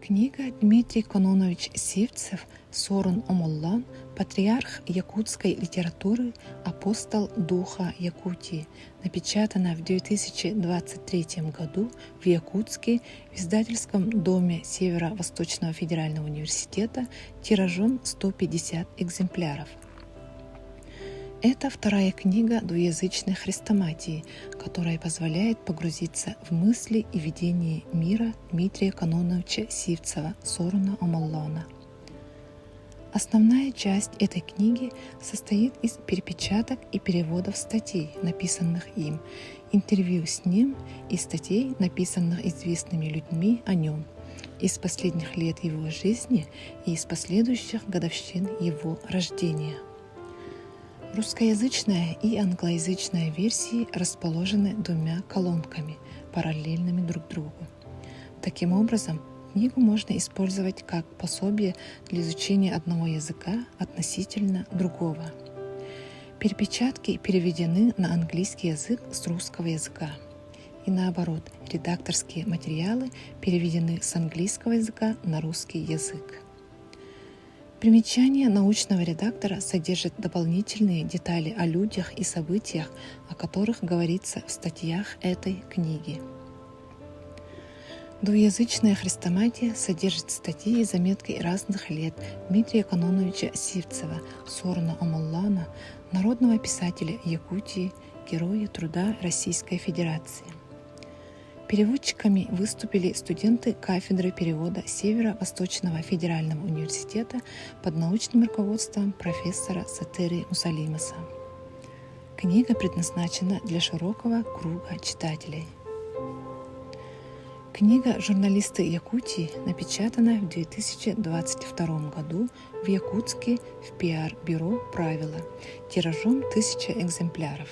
Книга Дмитрий Кононович Сивцев «Сорун Омоллан. Патриарх якутской литературы, апостол духа Якутии», напечатана в 2023 году в Якутске в издательском доме Северо-Восточного федерального университета тиражом 150 экземпляров. Это вторая книга двуязычной хрестоматии, которая позволяет погрузиться в мысли и видение мира Дмитрия Кононовича Сивцева «Соруна Омоллана». Основная часть этой книги состоит из перепечаток и переводов статей, написанных им, интервью с ним и статей, написанных известными людьми о нем, из последних лет его жизни и из последующих годовщин его рождения. Русскоязычная и англоязычная версии расположены двумя колонками, параллельными друг другу. Таким образом, книгу можно использовать как пособие для изучения одного языка относительно другого. Перепечатки переведены на английский язык с русского языка. И наоборот, редакторские материалы переведены с английского языка на русский язык. Примечание научного редактора содержит дополнительные детали о людях и событиях, о которых говорится в статьях этой книги. Двуязычная хрестоматия содержит статьи и заметки разных лет Дмитрия Кононовича Сивцева, Соруна Омоллана, народного писателя Якутии, героя труда Российской Федерации. Переводчиками выступили студенты кафедры перевода Северо-Восточного федерального университета под научным руководством профессора Сатери Мусалимаса. Книга предназначена для широкого круга читателей. Книга «Журналисты Якутии» напечатана в 2022 году в Якутске в пиар-бюро «Правила» тиражом 1000 экземпляров.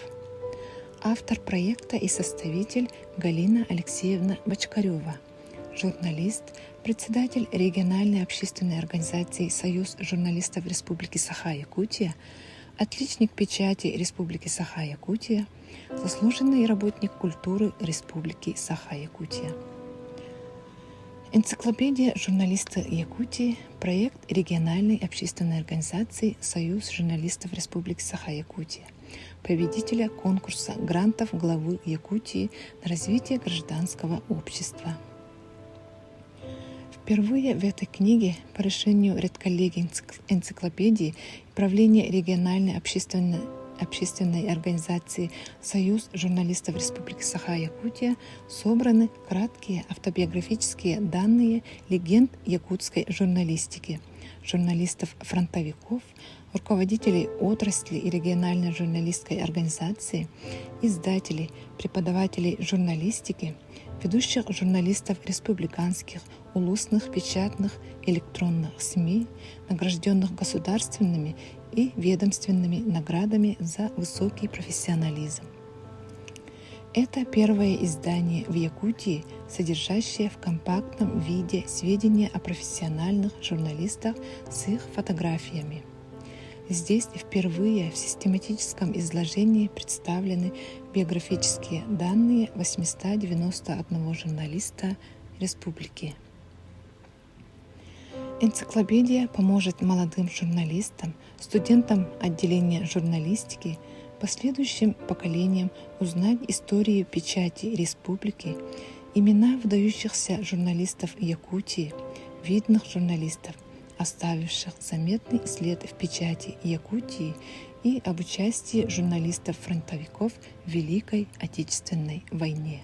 Автор проекта и составитель Галина Алексеевна Бочкарева, журналист, председатель региональной общественной организации «Союз журналистов Республики Саха-Якутия», отличник печати Республики Саха-Якутия, заслуженный работник культуры Республики Саха-Якутия. Энциклопедия «Журналисты Якутии» – проект региональной общественной организации «Союз журналистов Республики Саха-Якутия», победителя конкурса грантов главы Якутии на развитие гражданского общества. Впервые в этой книге по решению редколлегии энциклопедии правления региональной общественной организации «Союз журналистов Республики Саха-Якутия» собраны краткие автобиографические данные легенд якутской журналистики, журналистов-фронтовиков, руководителей отрасли и региональной журналистской организации, издателей, преподавателей журналистики, ведущих журналистов республиканских, улусных, печатных, электронных СМИ, награжденных государственными и ведомственными наградами за высокий профессионализм. Это первое издание в Якутии, содержащее в компактном виде сведения о профессиональных журналистах с их фотографиями. Здесь впервые в систематическом изложении представлены биографические данные 891 журналиста республики. Энциклопедия поможет молодым журналистам, студентам отделения журналистики, последующим поколениям узнать историю печати республики, имена выдающихся журналистов Якутии, видных журналистов, оставивших заметный след в печати Якутии, и об участии журналистов-фронтовиков в Великой Отечественной войне.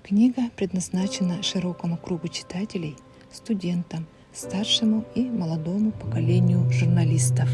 Книга предназначена широкому кругу читателей, студентам, старшему и молодому поколению журналистов.